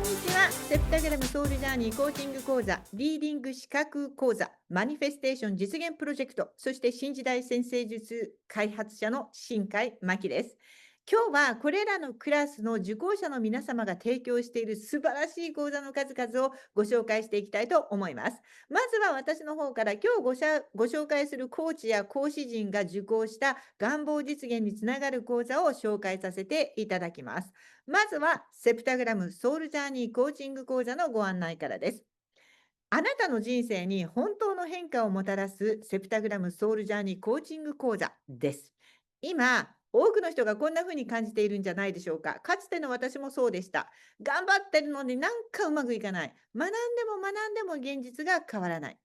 にちは。セプタグラムソウルジャーニーコーチング講座、リーディング資格講座、マニフェステーション実現プロジェクト、そして新時代先生術開発者の新海真希です。今日はこれらのクラスの受講者の皆様が提供している素晴らしい講座の数々をご紹介していきたいと思います。まずは私の方から今日ご紹介するコーチや講師陣が受講した願望実現につながる講座を紹介させていただきます。まずは、セプタグラムソウルジャーニーコーチング講座のご案内からです。あなたの人生に本当の変化をもたらすセプタグラムソウルジャーニーコーチング講座です。今、多くの人がこんな風に感じているんじゃないでしょうか。かつての私もそうでした。頑張ってるのになんかうまくいかない。学んでも現実が変わらない。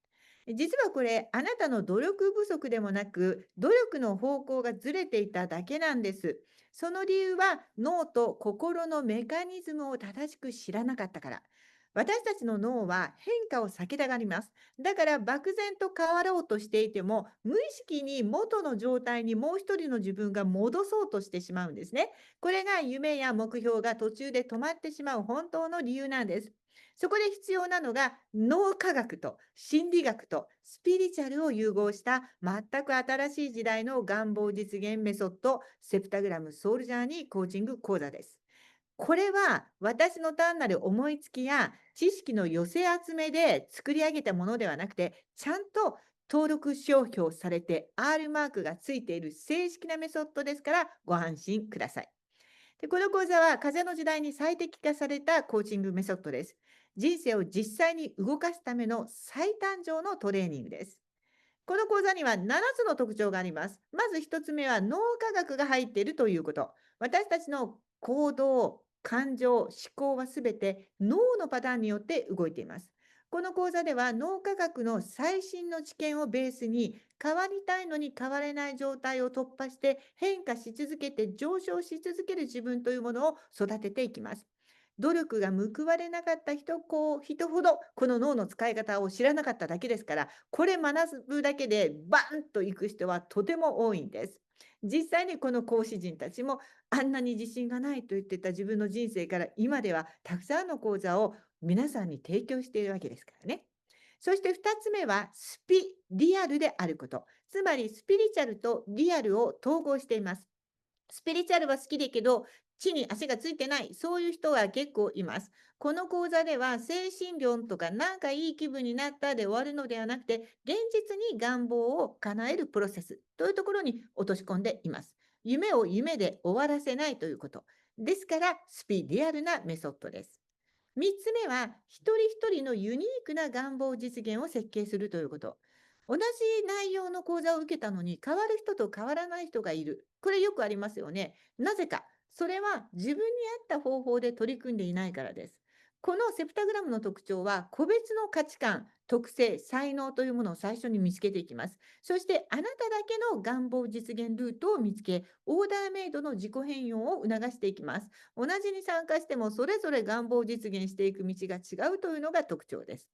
実はこれ、あなたの努力不足でもなく、努力の方向がずれていただけなんです。その理由は、脳と心のメカニズムを正しく知らなかったから。私たちの脳は変化を避けたがります。だから漠然と変わろうとしていても、無意識に元の状態にもう一人の自分が戻そうとしてしまうんですね。これが夢や目標が途中で止まってしまう本当の理由なんです。そこで必要なのが脳科学と心理学とスピリチュアルを融合した全く新しい時代の願望実現メソッド、セプタグラムソウルジャーニーコーチング講座です。これは私の単なる思いつきや知識の寄せ集めで作り上げたものではなくて、ちゃんと登録商標されて R マークがついている正式なメソッドですからご安心ください。で、この講座は風の時代に最適化されたコーチングメソッドです。人生を実際に動かすための最誕生のトレーニングです。この講座には7つの特徴があります。まず1つ目は脳科学が入っているということ。私たちの行動、感情、思考はすべて脳のパターンによって動いています。この講座では脳科学の最新の知見をベースに変わりたいのに変われない状態を突破して変化し続けて上昇し続ける自分というものを育てていきます。努力が報われなかった人ほどこの脳の使い方を知らなかっただけですから、これ学ぶだけでバンと行く人はとても多いんです。実際にこの講師陣たちもあんなに自信がないと言ってた自分の人生から今ではたくさんの講座を皆さんに提供しているわけですからね。そして2つ目はリアルであること。つまりスピリチュアルとリアルを統合しています。スピリチュアルは好きだけど、地に足がついてない、そういう人は結構います。この講座では、精神論とかなんかいい気分になったで終わるのではなくて、現実に願望を叶えるプロセスというところに落とし込んでいます。夢を夢で終わらせないということ。ですから、リアルなメソッドです。3つ目は、一人一人のユニークな願望実現を設計するということ。同じ内容の講座を受けたのに、変わる人と変わらない人がいる。これよくありますよね。なぜか。それは自分に合った方法で取り組んでいないからです。このセプタグラムの特徴は、個別の価値観、特性、才能というものを最初に見つけていきます。そして、あなただけの願望実現ルートを見つけ、オーダーメイドの自己変容を促していきます。同じに参加してもそれぞれ願望を実現していく道が違うというのが特徴です。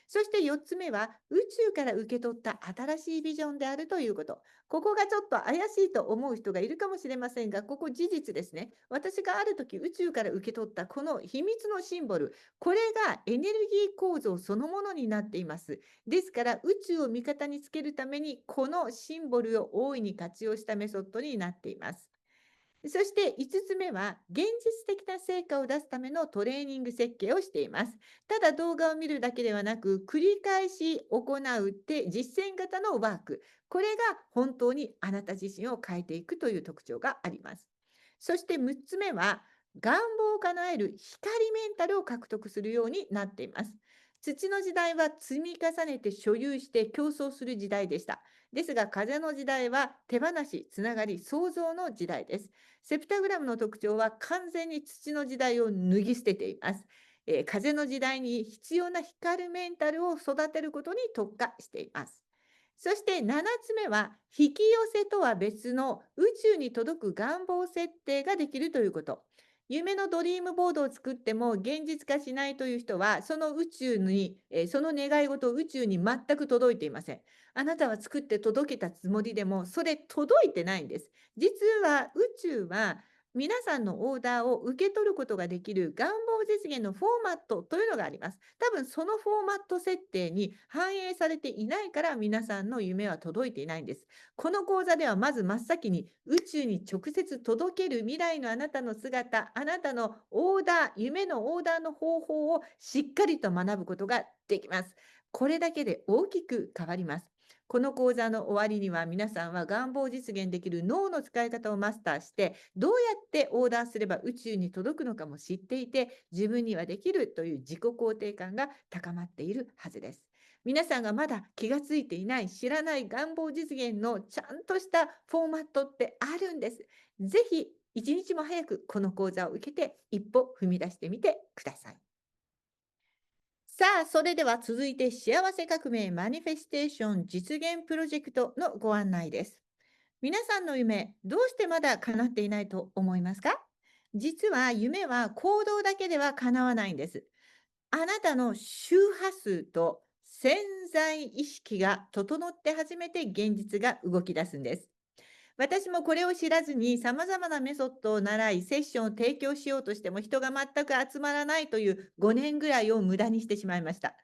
そして4つ目は宇宙から受け取った新しいビジョンであるということ。ここがちょっと怪しいと思う人がいるかもしれませんが、ここ事実ですね。私がある時宇宙から受け取ったこの秘密のシンボル、これがエネルギー構造そのものになっています。ですから宇宙を味方につけるためにこのシンボルを大いに活用したメソッドになっています。そして5つ目は、現実的な成果を出すためのトレーニング設計をしています。ただ動画を見るだけではなく、繰り返し行うって実践型のワーク。これが本当にあなた自身を変えていくという特徴があります。そして6つ目は、願望を叶える光メンタルを獲得するようになっています。土の時代は積み重ねて所有して競争する時代でした。ですが、風の時代は手放し、つながり、創造の時代です。セプタグラムの特徴は完全に土の時代を脱ぎ捨てています。風の時代に必要な光るメンタルを育てることに特化しています。そして7つ目は、引き寄せとは別の宇宙に届く願望設定ができるということ。夢のドリームボードを作っても現実化しないという人は、その宇宙に、その願い事宇宙に全く届いていません。あなたは作って届けたつもりでも、それ届いてないんです。実は宇宙は皆さんのオーダーを受け取ることができる願望実現のフォーマットというのがあります。多分そのフォーマット設定に反映されていないから皆さんの夢は届いていないんです。この講座ではまず真っ先に宇宙に直接届ける未来のあなたの姿、あなたのオーダー、夢のオーダーの方法をしっかりと学ぶことができます。これだけで大きく変わります。この講座の終わりには皆さんは願望を実現できる脳の使い方をマスターして、どうやってオーダーすれば宇宙に届くのかも知っていて、自分にはできるという自己肯定感が高まっているはずです。皆さんがまだ気がついていない、知らない願望実現のちゃんとしたフォーマットってあるんです。ぜひ一日も早くこの講座を受けて一歩踏み出してみてください。さあ、それでは続いて幸せ革命マニフェステーション実現プロジェクトのご案内です。皆さんの夢、どうしてまだ叶っていないと思いますか？実は夢は行動だけでは叶わないんです。あなたの周波数と潜在意識が整って初めて現実が動き出すんです。私もこれを知らずに様々なメソッドを習い、セッションを提供しようとしても人が全く集まらないという5年ぐらいを無駄にしてしまいました。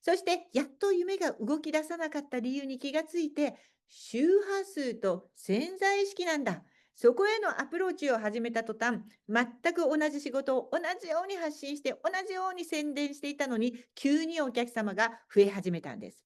そしてやっと夢が動き出さなかった理由に気がついて、周波数と潜在意識なんだ。そこへのアプローチを始めた途端、全く同じ仕事を同じように発信して、同じように宣伝していたのに、急にお客様が増え始めたんです。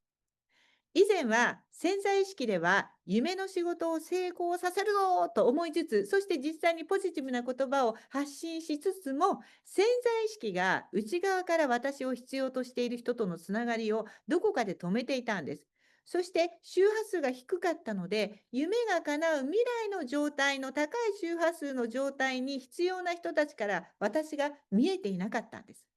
以前は潜在意識では夢の仕事を成功させるぞと思いつつ、そして実際にポジティブな言葉を発信しつつも、潜在意識が内側から私を必要としている人とのつながりをどこかで止めていたんです。そして周波数が低かったので、夢が叶う未来の状態の高い周波数の状態に必要な人たちから私が見えていなかったんです。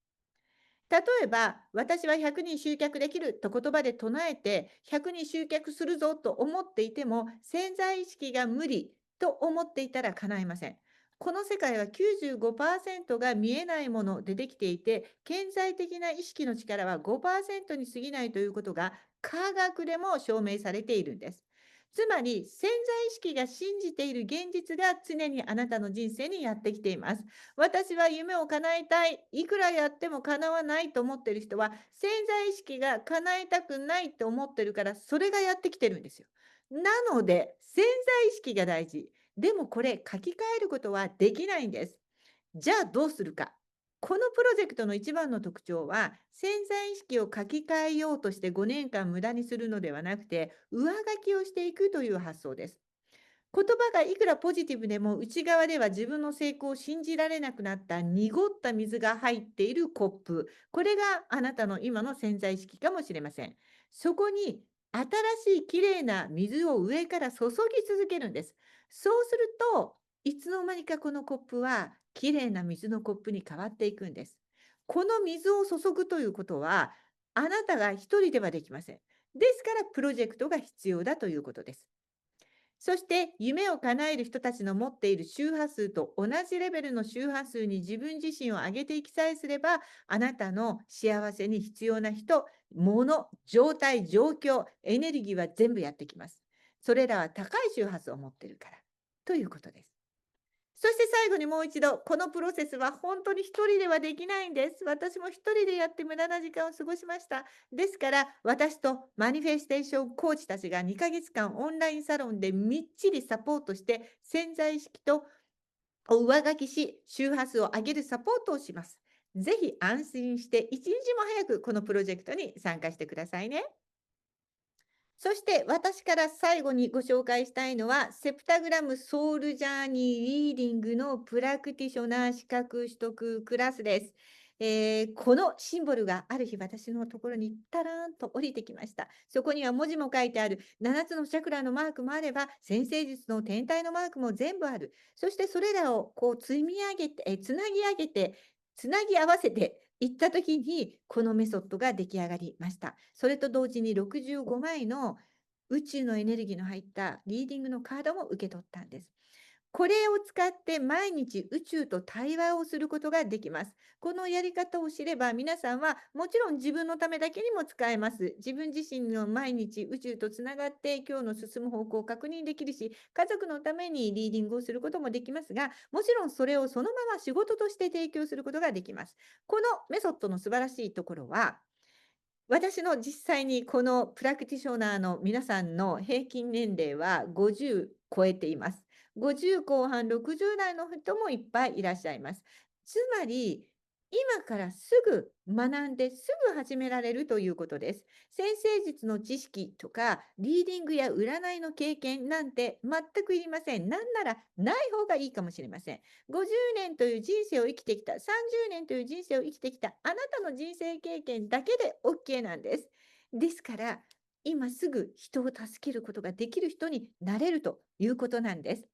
例えば、私は100人集客できると言葉で唱えて、100人集客するぞと思っていても、潜在意識が無理と思っていたら叶いません。この世界は95%が見えないものでできていて、顕在的な意識の力は5%に過ぎないということが科学でも証明されているんです。つまり、潜在意識が信じている現実が常にあなたの人生にやってきています。私は夢を叶えたい。いくらやっても叶わないと思ってる人は、潜在意識が叶えたくないと思ってるから、それがやってきてるんですよ。なので、潜在意識が大事。でもこれ書き換えることはできないんです。じゃあどうするか。このプロジェクトの一番の特徴は、潜在意識を書き換えようとして5年間無駄にするのではなくて、上書きをしていくという発想です。言葉がいくらポジティブでも内側では自分の成功を信じられなくなった濁った水が入っているコップ。これがあなたの今の潜在意識かもしれません。そこに新しいきれいな水を上から注ぎ続けるんです。そうすると、いつの間にかこのコップはきれいな水のコップに変わっていくんです。この水を注ぐということは、あなたが一人ではできません。ですからプロジェクトが必要だということです。そして夢を叶える人たちの持っている周波数と同じレベルの周波数に自分自身を上げていきさえすれば、あなたの幸せに必要な人、物、状態、状況、エネルギーは全部やってきます。それらは高い周波数を持っているから。ということです。そして最後にもう一度、このプロセスは本当に一人ではできないんです。私も一人でやって無駄な時間を過ごしました。ですから、私とマニフェステーションコーチたちが2ヶ月間オンラインサロンでみっちりサポートして、潜在意識と上書きし、周波数を上げるサポートをします。ぜひ安心して一日も早くこのプロジェクトに参加してくださいね。そして私から最後にご紹介したいのは、セプタグラムソウルジャーニーリーディングのプラクティショナー資格取得クラスです。このシンボルがある日私のところにタラーンと降りてきました。そこには文字も書いてある、7つのチャクラのマークもあれば、先生術の天体のマークも全部ある。そしてそれらをこう積み上げて、つなぎ上げて、つなぎ合わせて行った時に、このメソッドが出来上がりました。それと同時に65枚の宇宙のエネルギーの入ったリーディングのカードも受け取ったんです。これを使って毎日宇宙と対話をすることができます。このやり方を知れば皆さんはもちろん自分のためだけにも使えます。自分自身の毎日宇宙とつながって今日の進む方向を確認できるし、家族のためにリーディングをすることもできますが、もちろんそれをそのまま仕事として提供することができます。このメソッドの素晴らしいところは、私の実際にこのプラクティショナーの皆さんの平均年齢は50超えています。50後半、60代の人もいっぱいいらっしゃいます。つまり、今からすぐ学んですぐ始められるということです。先生術の知識とか、リーディングや占いの経験なんて全くいりません。なんならない方がいいかもしれません。50年という人生を生きてきた、30年という人生を生きてきたあなたの人生経験だけで OK なんです。ですから、今すぐ人を助けることができる人になれるということなんです。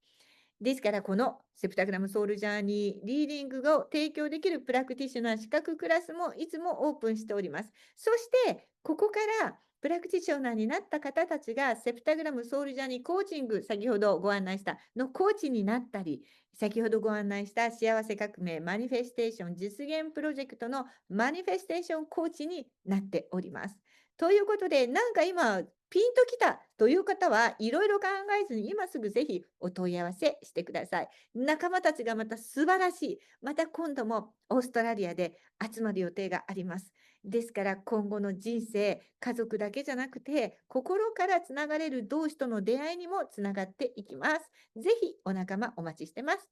ですから、このセプタグラムソウルジャーニーリーディングを提供できるプラクティショナー資格クラスもいつもオープンしております。そして、ここからプラクティショナーになった方たちがセプタグラムソウルジャーニーコーチング、先ほどご案内したのコーチになったり、先ほどご案内した幸せ革命マニフェステーション実現プロジェクトのマニフェステーションコーチになっております。ということで、なんか今、ピンときたという方はいろいろ考えずに今すぐぜひお問い合わせしてください。仲間たちがまた素晴らしい。また今度もオーストラリアで集まる予定があります。ですから今後の人生、家族だけじゃなくて心からつながれる同士との出会いにもつながっていきます。ぜひお仲間お待ちしてます。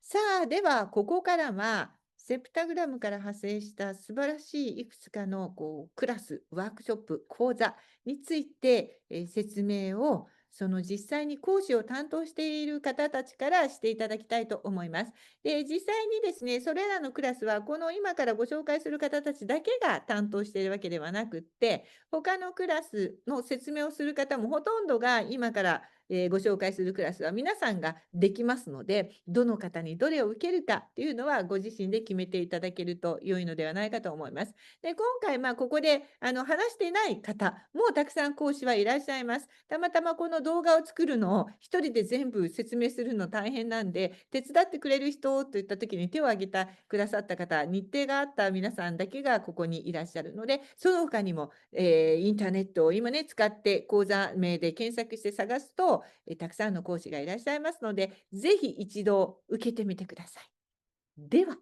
さあ、ではここからは、セプタグラムから派生した素晴らしいいくつかのクラス、ワークショップ、講座について、説明を、その実際に講師を担当している方たちからしていただきたいと思います。で、実際にですね、それらのクラスは、この今からご紹介する方たちだけが担当しているわけではなくって、他のクラスの説明をする方もほとんどが今からご紹介するクラスは皆さんができますので、どの方にどれを受けるかっていうのはご自身で決めていただけると良いのではないかと思います。で、今回、ここで話していない方もたくさん講師はいらっしゃいます。たまたまこの動画を作るのを一人で全部説明するの大変なんで、手伝ってくれる人といった時に手を挙げたくださった方、日程があった皆さんだけがここにいらっしゃるので、その他にも、インターネットを今ね、使って講座名で検索して探すと、たくさんの講師がいらっしゃいますので、ぜひ一度受けてみてください。では。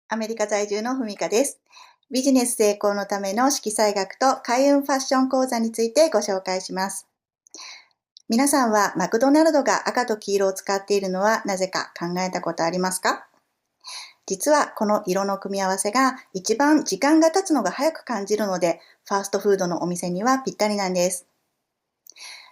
アメリカ在住のふみかです。ビジネス成功のための色彩学と開運ファッション講座についてご紹介します。皆さんはマクドナルドが赤と黄色を使っているのはなぜか考えたことありますか？実はこの色の組み合わせが一番時間が経つのが早く感じるので、ファーストフードのお店にはぴったりなんです。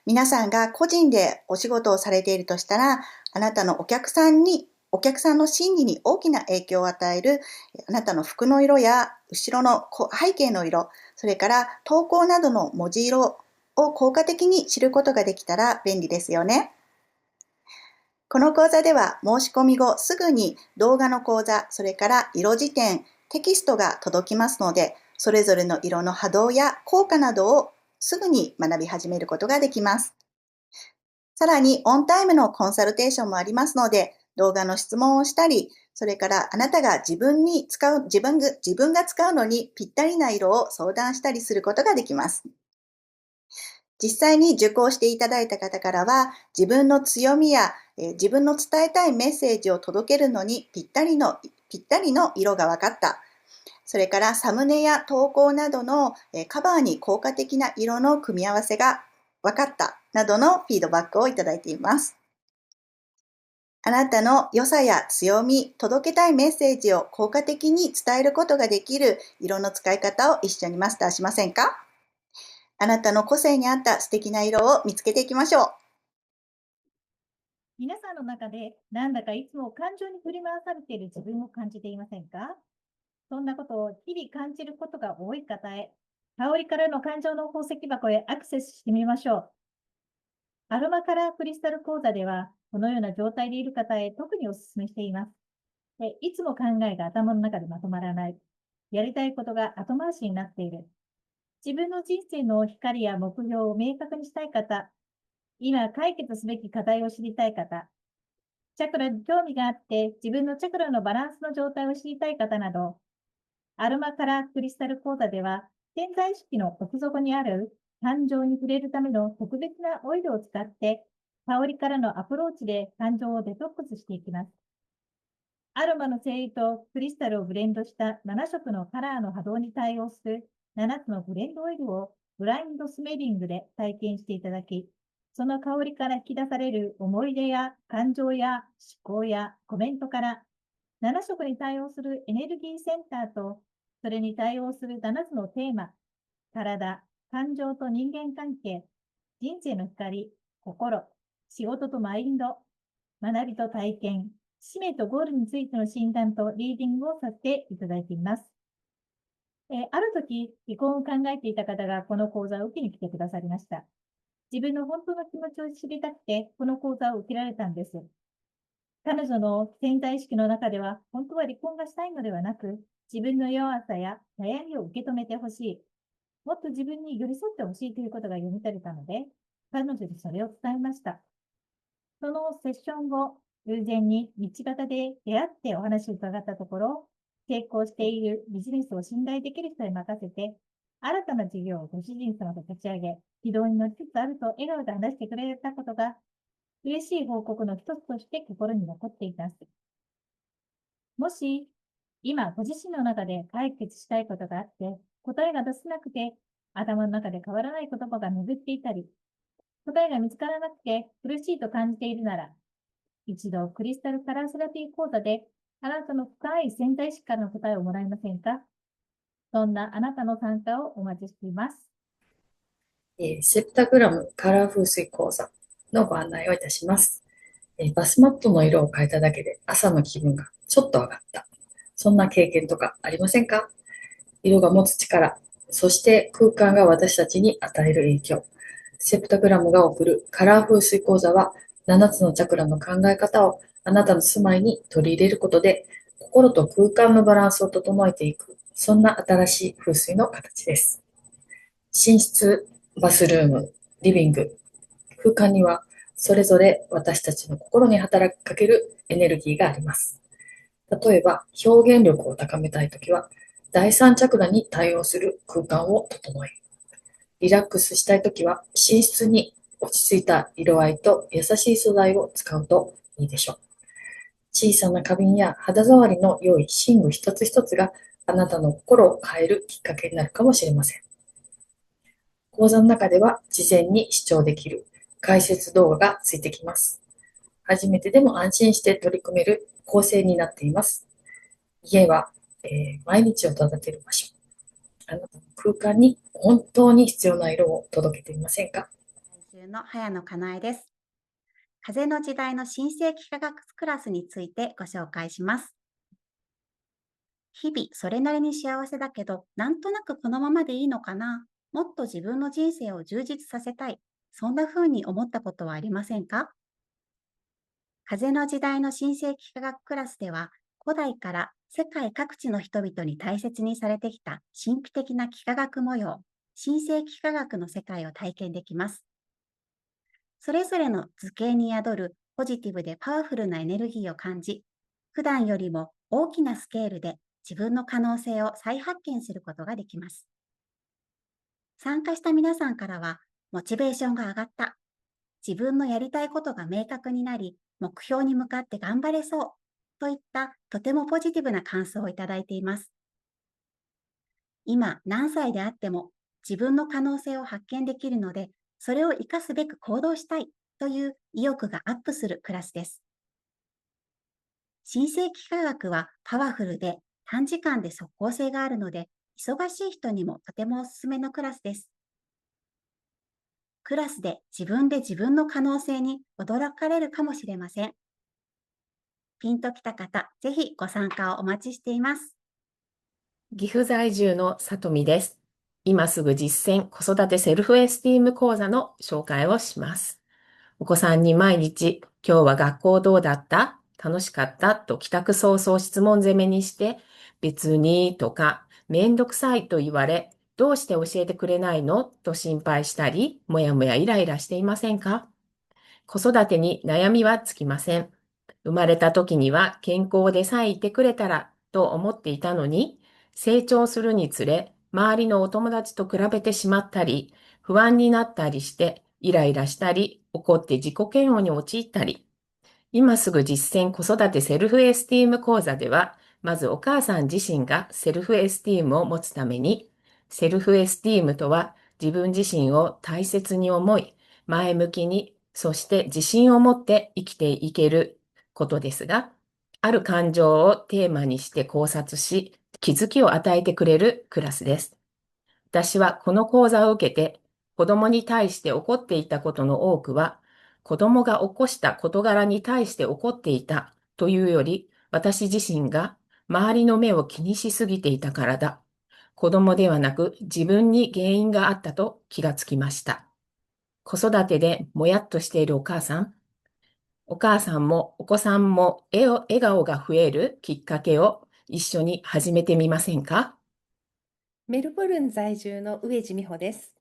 皆さんが個人でお仕事をされているとしたら、あなたのお客さんの心理に大きな影響を与える、あなたの服の色や後ろの背景の色、それから投稿などの文字色を効果的に知ることができたら便利ですよね。この講座では申し込み後すぐに動画の講座、それから色辞典、テキストが届きますので、それぞれの色の波動や効果などをすぐに学び始めることができます。さらにオンタイムのコンサルテーションもありますので、動画の質問をしたり、それからあなたが自分が使うのにぴったりな色を相談したりすることができます。実際に受講していただいた方からは、自分の強みや自分の伝えたいメッセージを届けるのにぴったりの色が分かった。それからサムネや投稿などのカバーに効果的な色の組み合わせが分かったなどのフィードバックをいただいています。あなたの良さや強み、届けたいメッセージを効果的に伝えることができる色の使い方を一緒にマスターしませんか？あなたの個性に合った素敵な色を見つけていきましょう。皆さんの中でなんだかいつも感情に振り回されている自分を感じていませんか？そんなことを日々感じることが多い方へ、香りからの感情の宝石箱へアクセスしてみましょう。アロマカラークリスタル講座では、このような状態でいる方へ特にお勧めしています。いつも考えが頭の中でまとまらない。やりたいことが後回しになっている。自分の人生の光や目標を明確にしたい方、今解決すべき課題を知りたい方、チャクラに興味があって自分のチャクラのバランスの状態を知りたい方など、アロマカラークリスタル講座では、潜在意識の奥底にある感情に触れるための特別なオイルを使って、香りからのアプローチで感情をデトックスしていきます。アロマの精油とクリスタルをブレンドした7色のカラーの波動に対応する7つのブレンドオイルをブラインドスメリングで体験していただき、その香りから引き出される思い出や感情や思考やコメントから7色に対応するエネルギーセンターと、それに対応する7つのテーマ、体、感情と人間関係、人生の光、心、仕事とマインド、学びと体験、使命とゴールについての診断とリーディングをさせていただいています。ある時、離婚を考えていた方がこの講座を受けに来てくださりました。自分の本当の気持ちを知りたくて、この講座を受けられたんです。彼女の潜在意識の中では、本当は離婚がしたいのではなく、自分の弱さや悩みを受け止めてほしい。もっと自分に寄り添ってほしいということが読み取れたので、彼女にそれを伝えました。そのセッション後、偶然に道端で出会ってお話を伺ったところ、成功しているビジネスを信頼できる人に任せて、新たな事業をご主人様と立ち上げ、軌道に乗りつつあると笑顔で話してくれたことが、嬉しい報告の一つとして心に残っています。もし、今ご自身の中で解決したいことがあって、答えが出せなくて、頭の中で変わらない言葉が巡っていたり、答えが見つからなくて苦しいと感じているなら、一度クリスタルカラーセラピー講座で、あなたの深い潜在意識からの答えをもらえませんか？そんなあなたの参加をお待ちしています。セプタグラムカラー風水講座のご案内をいたします。バスマットの色を変えただけで朝の気分がちょっと上がった。そんな経験とかありませんか？色が持つ力、そして空間が私たちに与える影響。セプタグラムが送るカラー風水講座は7つのチャクラの考え方をあなたの住まいに取り入れることで心と空間のバランスを整えていく、そんな新しい風水の形です。寝室、バスルーム、リビング、空間にはそれぞれ私たちの心に働きかけるエネルギーがあります。例えば表現力を高めたいときは第三チャクラに対応する空間を整える。リラックスしたいときは寝室に落ち着いた色合いと優しい素材を使うといいでしょう。小さな花瓶や肌触りの良い寝具一つ一つがあなたの心を変えるきっかけになるかもしれません。講座の中では事前に視聴できる解説動画がついてきます。初めてでも安心して取り組める構成になっています。家は、毎日を育てる場所。あなたの空間に本当に必要な色を届けていませんか？の早野かなえです。風の時代の新世紀科学クラスについてご紹介します。日々それなりに幸せだけど、なんとなくこのままでいいのかな？もっと自分の人生を充実させたい。そんな風に思ったことはありませんか？風の時代の新世紀科学クラスでは、古代から世界各地の人々に大切にされてきた神秘的な幾何学模様、新世紀科学の世界を体験できます。それぞれの図形に宿るポジティブでパワフルなエネルギーを感じ、普段よりも大きなスケールで自分の可能性を再発見することができます。参加した皆さんからは、モチベーションが上がった。自分のやりたいことが明確になり、目標に向かって頑張れそう。といったとてもポジティブな感想をいただいています。今何歳であっても自分の可能性を発見できるので、それを活かすべく行動したいという意欲がアップするクラスです。新世紀科学はパワフルで短時間で即効性があるので、忙しい人にもとてもおすすめのクラスです。クラスで自分の可能性に驚かれるかもしれません。ピンときた方、ぜひご参加をお待ちしています。岐阜在住のさとみです。今すぐ実践子育てセルフエスティーム講座の紹介をします。お子さんに毎日、今日は学校どうだった？楽しかった？と帰宅早々質問攻めにして、別にとかめんどくさいと言われ、どうして教えてくれないの？と心配したり、もやもやイライラしていませんか？子育てに悩みはつきません。生まれた時には健康でさえいてくれたらと思っていたのに、成長するにつれ、周りのお友達と比べてしまったり、不安になったりして、イライラしたり、怒って自己嫌悪に陥ったり、今すぐ実践子育てセルフエスティーム講座では、まずお母さん自身がセルフエスティームを持つために、セルフエスティームとは自分自身を大切に思い、前向きに、そして自信を持って生きていけることですが、ある感情をテーマにして考察し、気づきを与えてくれるクラスです。私はこの講座を受けて、子供に対して起こっていたことの多くは、子供が起こした事柄に対して起こっていたというより、私自身が周りの目を気にしすぎていたからだ。子供ではなく自分に原因があったと気がつきました。子育てでもやっとしているお母さんもお子さんも笑顔が増えるきっかけを一緒に始めてみませんか？メルボルン在住の上地美穂です。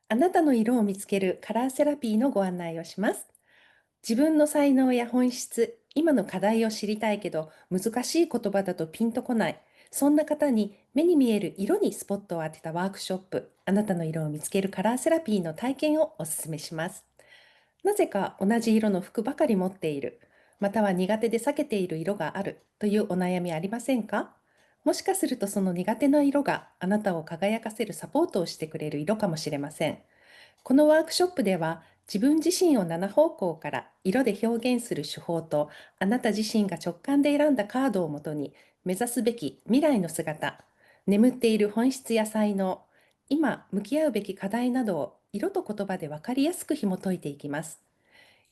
あなたの色を見つけるカラーセラピーのご案内をします。自分の才能や本質、今の課題を知りたいけど難しい言葉だとピンとこない。そんな方に目に見える色にスポットを当てたワークショップ、あなたの色を見つけるカラーセラピーの体験をお勧めします。なぜか同じ色の服ばかり持っている、または苦手で避けている色があるというお悩みありませんか？もしかするとその苦手な色があなたを輝かせるサポートをしてくれる色かもしれません。このワークショップでは自分自身を7方向から色で表現する手法と、あなた自身が直感で選んだカードをもとに目指すべき未来の姿、眠っている本質や才能、今向き合うべき課題などを色と言葉で分かりやすく紐解いていきます。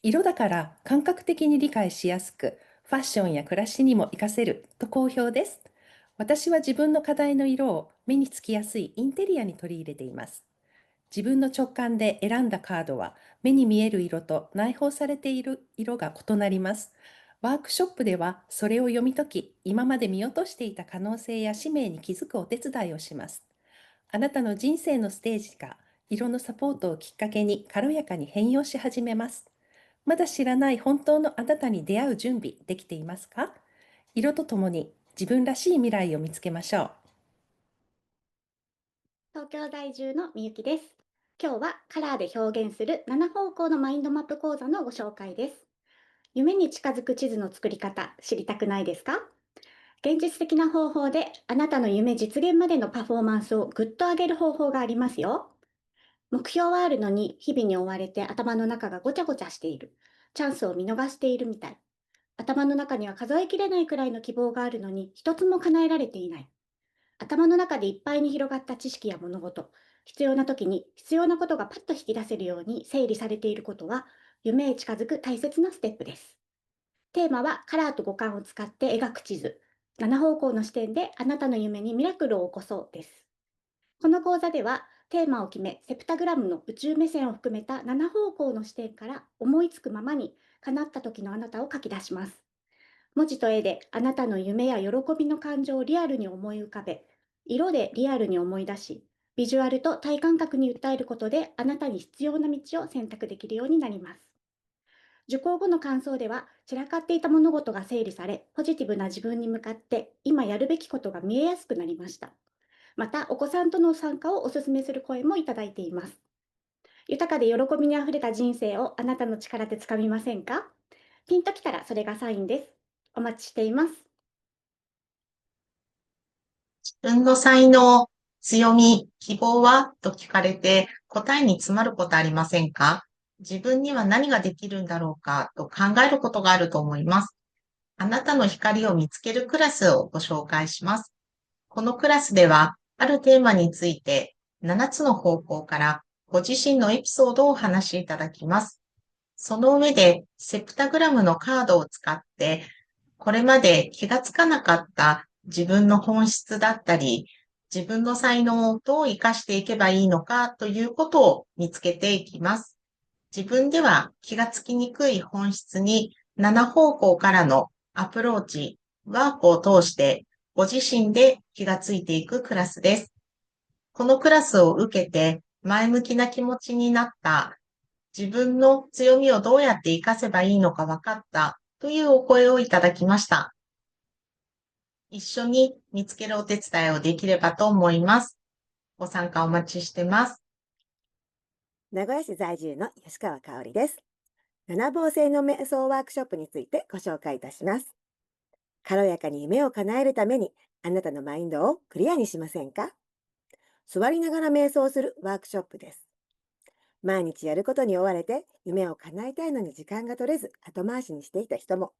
色だから感覚的に理解しやすく、ファッションや暮らしにも活かせると好評です。私は自分の課題の色を目につきやすいインテリアに取り入れています。自分の直感で選んだカードは目に見える色と内包されている色が異なります。ワークショップではそれを読み解き、今まで見落としていた可能性や使命に気づくお手伝いをします。あなたの人生のステージが色のサポートをきっかけに軽やかに変容し始めます。まだ知らない本当のあなたに出会う準備できていますか？色とともに自分らしい未来を見つけましょう。東京在住のみゆきです。今日はカラーで表現する7方向のマインドマップ講座のご紹介です。夢に近づく地図の作り方、知りたくないですか？現実的な方法であなたの夢実現までのパフォーマンスをぐっと上げる方法がありますよ。目標はあるのに日々に追われて頭の中がごちゃごちゃしている。チャンスを見逃しているみたい。頭の中には数えきれないくらいの希望があるのに一つも叶えられていない。頭の中でいっぱいに広がった知識や物事、必要な時に必要なことがパッと引き出せるように整理されていることは、夢へ近づく大切なステップです。テーマはカラーと五感を使って描く地図。7方向の視点であなたの夢にミラクルを起こそうです。この講座では、テーマを決め、セプタグラムの宇宙目線を含めた7方向の視点から思いつくままに叶った時のあなたを書き出します。文字と絵であなたの夢や喜びの感情をリアルに思い浮かべ、色でリアルに思い出し、ビジュアルと体感覚に訴えることであなたに必要な道を選択できるようになります。受講後の感想では、散らかっていた物事が整理され、ポジティブな自分に向かって今やるべきことが見えやすくなりました。また、お子さんとの参加をお勧めする声もいただいています。豊かで喜びにあふれた人生をあなたの力でつかみませんか？ピンときたらそれがサインです。お待ちしています。自分の才能、強み、希望はと聞かれて答えに詰まることありませんか？自分には何ができるんだろうかと考えることがあると思います。あなたの光を見つけるクラスをご紹介します。このクラスでは、あるテーマについて7つの方向からご自身のエピソードをお話しいただきます。その上で、セプタグラムのカードを使って、これまで気がつかなかった自分の本質だったり、自分の才能をどう活かしていけばいいのかということを見つけていきます。自分では気がつきにくい本質に7方向からのアプローチ、ワークを通してご自身で気がついていくクラスです。このクラスを受けて前向きな気持ちになった自分の強みをどうやって活かせばいいのか分かったというお声をいただきました。一緒に見つけるお手伝いをできればと思います。ご参加お待ちしてます。名古屋市在住の吉川香織です。七芒星の瞑想ワークショップについてご紹介いたします。軽やかに夢を叶えるためにあなたのマインドをクリアにしませんか？座りながら瞑想するワークショップです。毎日やることに追われて夢を叶えたいのに時間が取れず後回しにしていた人も、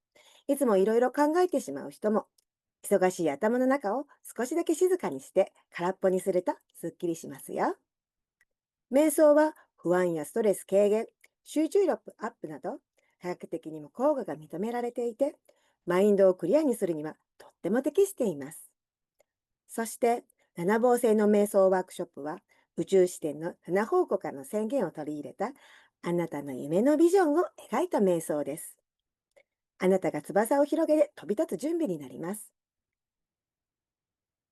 いつもいろいろ考えてしまう人も、忙しい頭の中を少しだけ静かにして空っぽにするとすっきりしますよ。瞑想は不安やストレス軽減、集中力アップなど科学的にも効果が認められていて、マインドをクリアにするにはとっても適しています。そして七芒星の瞑想ワークショップは宇宙視点の7方向からの宣言を取り入れたあなたの夢のビジョンを描いた瞑想です。あなたが翼を広げて飛び立つ準備になります。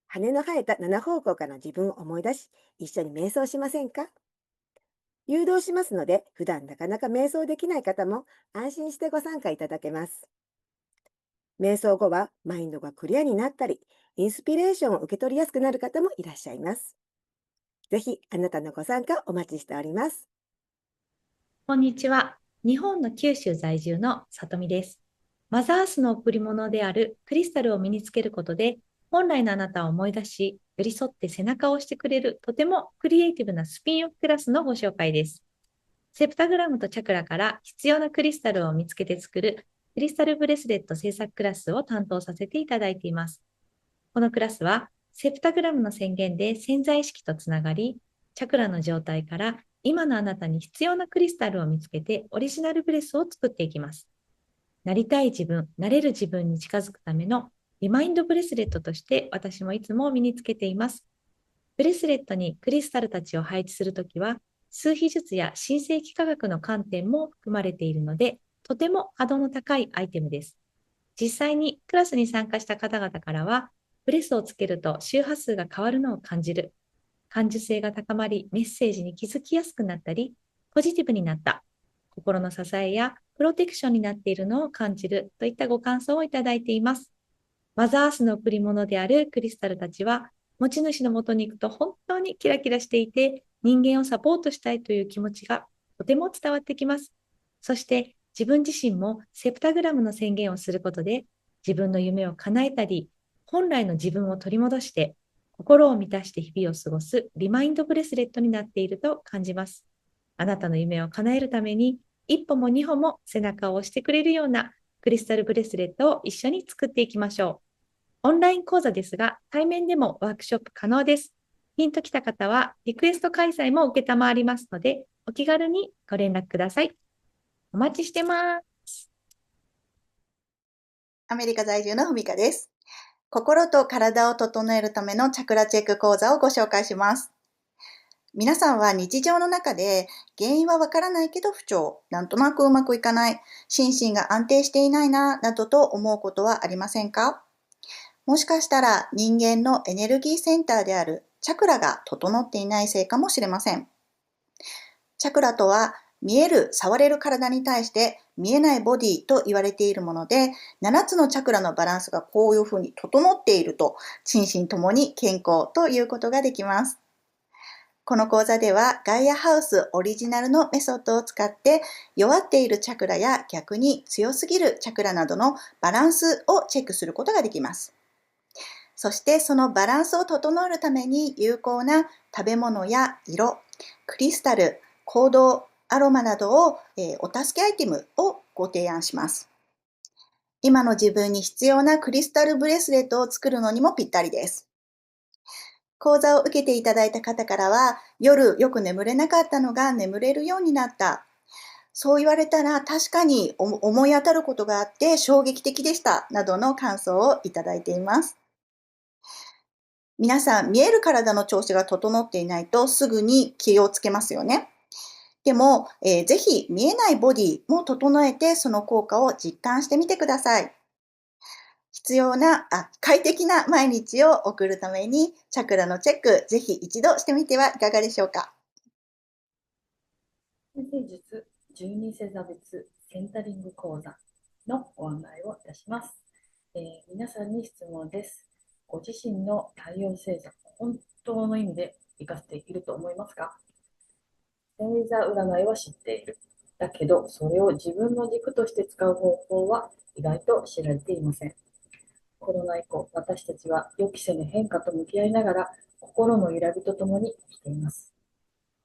羽の生えた7方向からの自分を思い出し、一緒に瞑想しませんか？誘導しますので、普段なかなか瞑想できない方も安心してご参加いただけます。瞑想後はマインドがクリアになったり、インスピレーションを受け取りやすくなる方もいらっしゃいます。ぜひあなたのご参加お待ちしております。こんにちは。日本の九州在住のさとみです。マザースの贈り物であるクリスタルを身につけることで、本来のあなたを思い出し、寄り添って背中を押してくれるとてもクリエイティブなスピンオフクラスのご紹介です。セプタグラムとチャクラから必要なクリスタルを見つけて作るクリスタルブレスレット制作クラスを担当させていただいています。このクラスはセプタグラムの宣言で潜在意識とつながり、チャクラの状態から今のあなたに必要なクリスタルを見つけてオリジナルブレスを作っていきます。なりたい自分、なれる自分に近づくためのリマインドブレスレットとして私もいつも身につけています。ブレスレットにクリスタルたちを配置するときは、数秘術や新世紀科学の観点も含まれているので、とても波動の高いアイテムです。実際にクラスに参加した方々からは、ブレスをつけると周波数が変わるのを感じる、感受性が高まり、メッセージに気づきやすくなったり、ポジティブになった、心の支えやプロテクションになっているのを感じるといったご感想をいただいています。マザースの贈り物であるクリスタルたちは、持ち主の元に行くと本当にキラキラしていて、人間をサポートしたいという気持ちがとても伝わってきます。そして自分自身もセプタグラムの宣言をすることで、自分の夢を叶えたり、本来の自分を取り戻して、心を満たして日々を過ごすリマインドブレスレットになっていると感じます。あなたの夢を叶えるために、一歩も二歩も背中を押してくれるようなクリスタルブレスレットを一緒に作っていきましょう。オンライン講座ですが、対面でもワークショップ可能です。ピンときた方は、リクエスト開催も受けたまわりますので、お気軽にご連絡ください。お待ちしてます。アメリカ在住のふみかです。心と体を整えるためのチャクラチェック講座をご紹介します。皆さんは日常の中で原因はわからないけど不調、なんとなくうまくいかない、心身が安定していないなどと思うことはありませんか？もしかしたら人間のエネルギーセンターであるチャクラが整っていないせいかもしれません。チャクラとは見える、触れる体に対して見えないボディと言われているもので、7つのチャクラのバランスがこういうふうに整っていると、心身ともに健康ということができます。この講座ではガイアハウスオリジナルのメソッドを使って弱っているチャクラや逆に強すぎるチャクラなどのバランスをチェックすることができます。そしてそのバランスを整えるために有効な食べ物や色、クリスタル、行動、アロマなどをお助けアイテムをご提案します。今の自分に必要なクリスタルブレスレットを作るのにもぴったりです。講座を受けていただいた方からは、夜よく眠れなかったのが眠れるようになった。そう言われたら確かに思い当たることがあって衝撃的でした。などの感想をいただいています。皆さん、見える体の調子が整っていないとすぐに気をつけますよね。でも、ぜひ見えないボディも整えてその効果を実感してみてください。快適な毎日を送るためにチャクラのチェック、ぜひ一度してみてはいかがでしょうか。先生術12星座別センタリング講座のご案内をいたします。皆さんに質問です。ご自身の太陽星座、本当の意味で活かせていると思いますか？星座占いは知っている。だけど、それを自分の軸として使う方法は意外と知られていません。コロナ以降、私たちは予期せぬ変化と向き合いながら、心の揺らぎとともに生きています。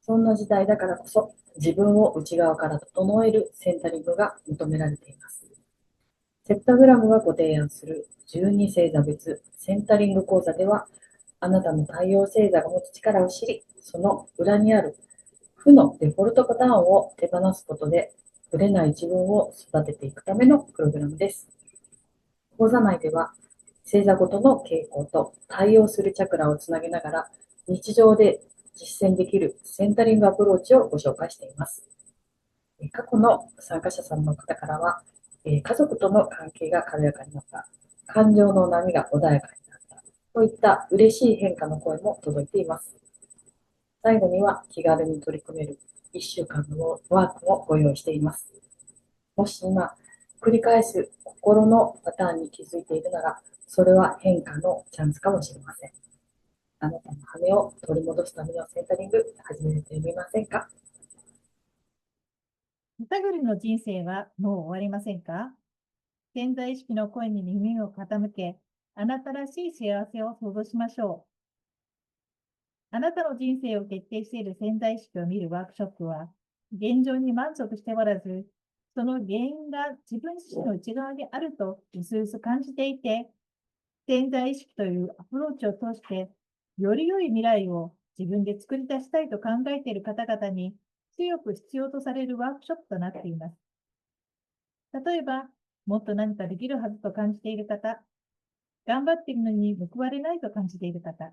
そんな時代だからこそ、自分を内側から整えるセンタリングが求められています。セプタグラムがご提案する12星座別センタリング講座では、あなたの太陽星座が持つ力を知り、その裏にある負のデフォルトパターンを手放すことで、ぶれない自分を育てていくためのプログラムです。講座内では、星座ごとの傾向と対応するチャクラをつなげながら、日常で実践できるセンタリングアプローチをご紹介しています。過去の参加者さんの方からは、家族との関係が軽やかになった、感情の波が穏やかになった、といった嬉しい変化の声も届いています。最後には気軽に取り組める1週間のワークもご用意しています。もし今、繰り返す心のパターンに気づいているなら、それは変化のチャンスかもしれません。あなたの羽を取り戻すためのセンタリング、始めてみませんか？むさぐりの人生はもう終わりませんか？潜在意識の声に耳を傾け、あなたらしい幸せを想像しましょう。あなたの人生を決定している潜在意識を見るワークショップは、現状に満足しておらず、その原因が自分自身の内側にあると薄々感じていて、潜在意識というアプローチを通して、より良い未来を自分で作り出したいと考えている方々に強く必要とされるワークショップとなっています。例えば、もっと何かできるはずと感じている方、頑張っているのに報われないと感じている方、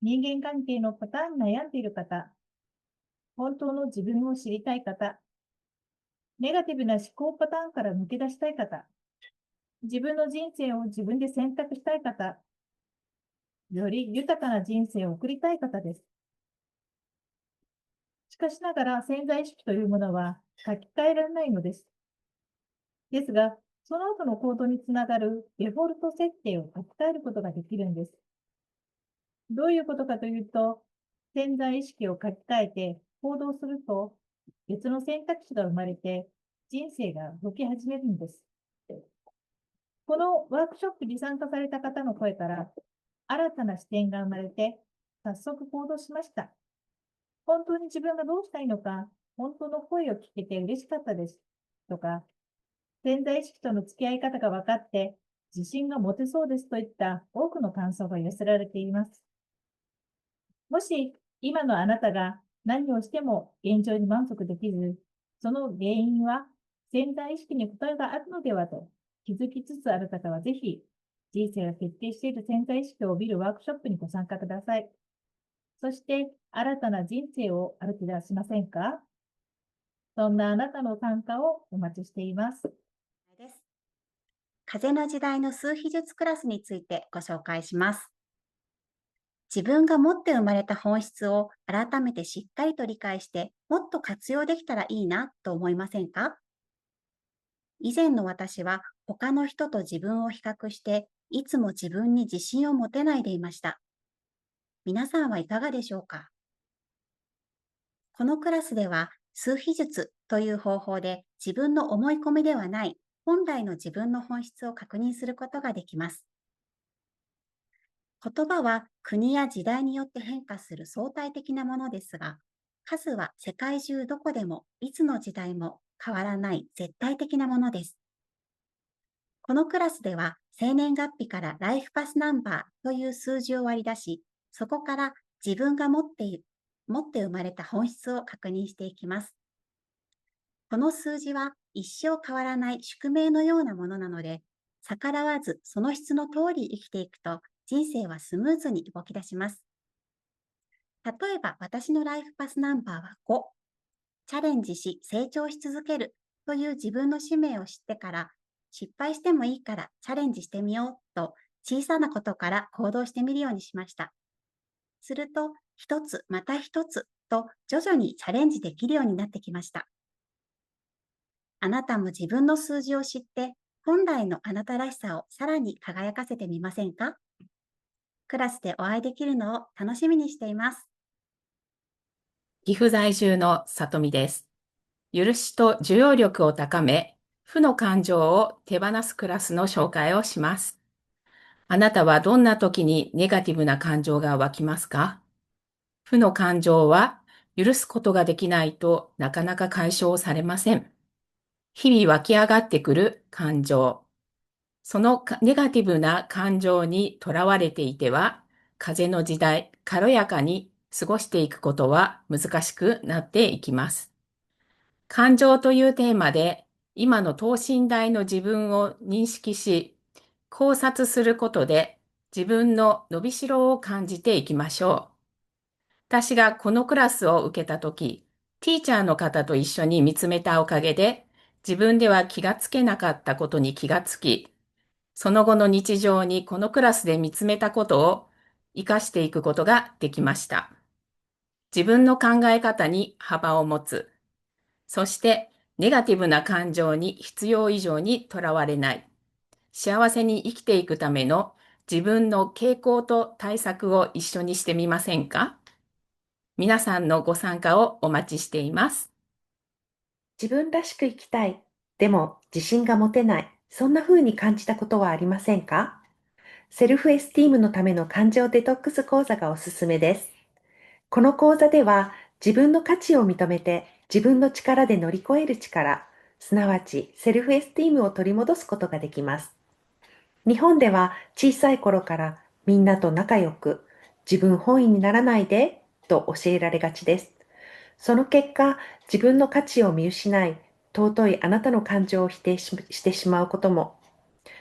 人間関係のパターンに悩んでいる方、本当の自分を知りたい方、ネガティブな思考パターンから抜け出したい方、自分の人生を自分で選択したい方、より豊かな人生を送りたい方です。しかしながら潜在意識というものは書き換えられないのです。ですが、その後の行動につながるデフォルト設定を書き換えることができるんです。どういうことかというと、潜在意識を書き換えて行動すると、別の選択肢が生まれて、人生が動き始めるんです。このワークショップに参加された方の声から、新たな視点が生まれて、早速行動しました。本当に自分がどうしたいのか、本当の声を聞けて嬉しかったです。とか、潜在意識との付き合い方が分かって、自信が持てそうですといった多くの感想が寄せられています。もし、今のあなたが何をしても現状に満足できず、その原因は潜在意識に答えがあるのではと気づきつつある方は、ぜひ、人生が決定している潜在意識を見るワークショップにご参加ください。そして、新たな人生を歩き出しませんか？そんなあなたの参加をお待ちしています。風の時代の数秘術クラスについてご紹介します。自分が持って生まれた本質を改めてしっかりと理解して、もっと活用できたらいいなと思いませんか？以前の私は他の人と自分を比較して、いつも自分に自信を持てないでいました。皆さんはいかがでしょうか？このクラスでは、数秘術という方法で自分の思い込みではない本来の自分の本質を確認することができます。言葉は国や時代によって変化する相対的なものですが、数は世界中どこでもいつの時代も変わらない絶対的なものです。このクラスでは生年月日からライフパスナンバーという数字を割り出し、そこから自分が持って生まれた本質を確認していきます。この数字は一生変わらない宿命のようなものなので、逆らわずその質の通り生きていくと、人生はスムーズに動き出します。例えば私のライフパスナンバーは5。チャレンジし成長し続けるという自分の使命を知ってから、失敗してもいいからチャレンジしてみようと小さなことから行動してみるようにしました。すると一つまた一つと徐々にチャレンジできるようになってきました。あなたも自分の数字を知って、本来のあなたらしさをさらに輝かせてみませんか？クラスでお会いできるのを楽しみにしています。岐阜在住の里美です。許しと受容力を高め、負の感情を手放すクラスの紹介をします。あなたはどんな時にネガティブな感情が湧きますか？負の感情は許すことができないとなかなか解消されません。日々湧き上がってくる感情。そのネガティブな感情にとらわれていては、風の時代、軽やかに過ごしていくことは難しくなっていきます。感情というテーマで、今の等身大の自分を認識し、考察することで自分の伸びしろを感じていきましょう。私がこのクラスを受けたとき、ティーチャーの方と一緒に見つめたおかげで、自分では気がつけなかったことに気がつき、その後の日常にこのクラスで見つめたことを活かしていくことができました。自分の考え方に幅を持つ。そしてネガティブな感情に必要以上にとらわれない。幸せに生きていくための自分の傾向と対策を一緒にしてみませんか？皆さんのご参加をお待ちしています。自分らしく生きたい。でも自信が持てない。そんな風に感じたことはありませんか？セルフエスティームのための感情デトックス講座がおすすめです。この講座では自分の価値を認めて自分の力で乗り越える力、すなわちセルフエスティームを取り戻すことができます。日本では小さい頃からみんなと仲良く自分本位にならないでと教えられがちです。その結果、自分の価値を見失い、尊いあなたの感情を否定してしまうことも。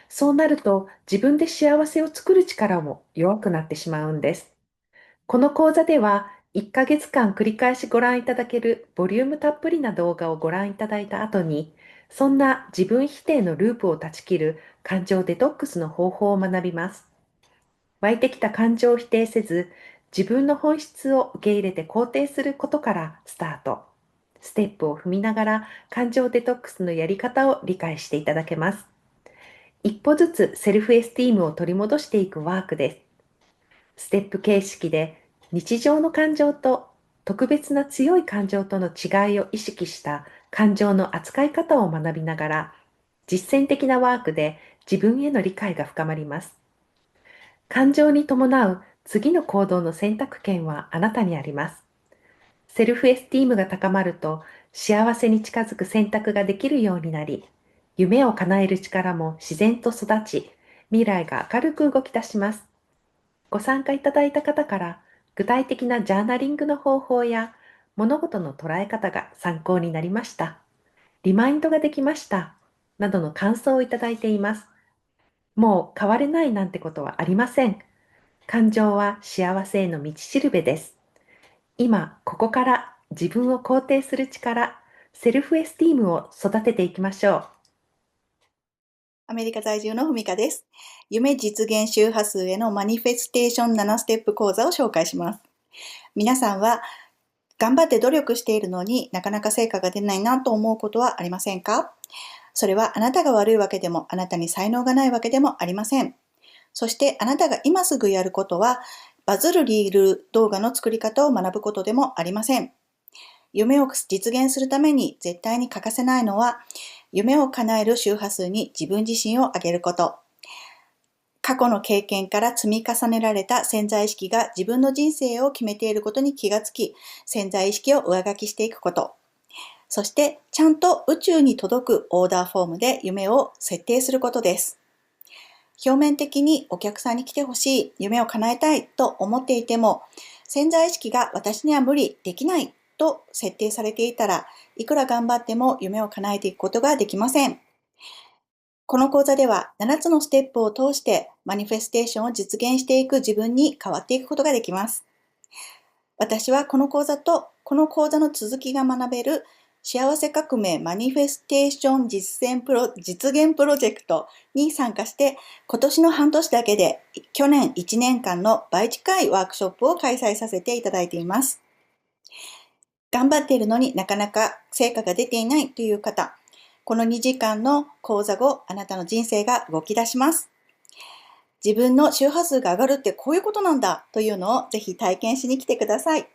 そうなると自分で幸せを作る力も弱くなってしまうんです。この講座では1ヶ月間繰り返しご覧いただけるボリュームたっぷりな動画をご覧いただいた後に、そんな自分否定のループを断ち切る感情デトックスの方法を学びます。湧いてきた感情を否定せず、自分の本質を受け入れて肯定することからスタート。ステップを踏みながら感情デトックスのやり方を理解していただけます。一歩ずつセルフエスティームを取り戻していくワークです。ステップ形式で日常の感情と特別な強い感情との違いを意識した感情の扱い方を学びながら、実践的なワークで自分への理解が深まります。感情に伴う次の行動の選択権はあなたにあります。セルフエスティームが高まると幸せに近づく選択ができるようになり、夢を叶える力も自然と育ち、未来が明るく動き出します。ご参加いただいた方から具体的なジャーナリングの方法や物事の捉え方が参考になりました。リマインドができました。などの感想をいただいています。もう変われないなんてことはありません。感情は幸せへの道しるべです。今、ここから自分を肯定する力、セルフエスティームを育てていきましょう。アメリカ在住のふみかです。夢実現周波数へのマニフェステーション7ステップ講座を紹介します。皆さんは頑張って努力しているのになかなか成果が出ないなと思うことはありませんか？それはあなたが悪いわけでもあなたに才能がないわけでもありません。そしてあなたが今すぐやることはバズるリール動画の作り方を学ぶことでもありません。夢を実現するために絶対に欠かせないのは夢を叶える周波数に自分自身を上げること。過去の経験から積み重ねられた潜在意識が自分の人生を決めていることに気がつき、潜在意識を上書きしていくこと。そして、ちゃんと宇宙に届くオーダーフォームで夢を設定することです。表面的にお客さんに来てほしい、夢を叶えたいと思っていても、潜在意識が私には無理、できないと設定されていたら、いくら頑張っても夢を叶えていくことができません。この講座では7つのステップを通してマニフェステーションを実現していく自分に変わっていくことができます。私はこの講座とこの講座の続きが学べる幸せ革命マニフェステーション実現プロジェクトに参加して今年の半年だけで去年1年間の倍近いワークショップを開催させていただいています。頑張っているのになかなか成果が出ていないという方、この2時間の講座後、あなたの人生が動き出します。自分の周波数が上がるってこういうことなんだというのをぜひ体験しに来てください。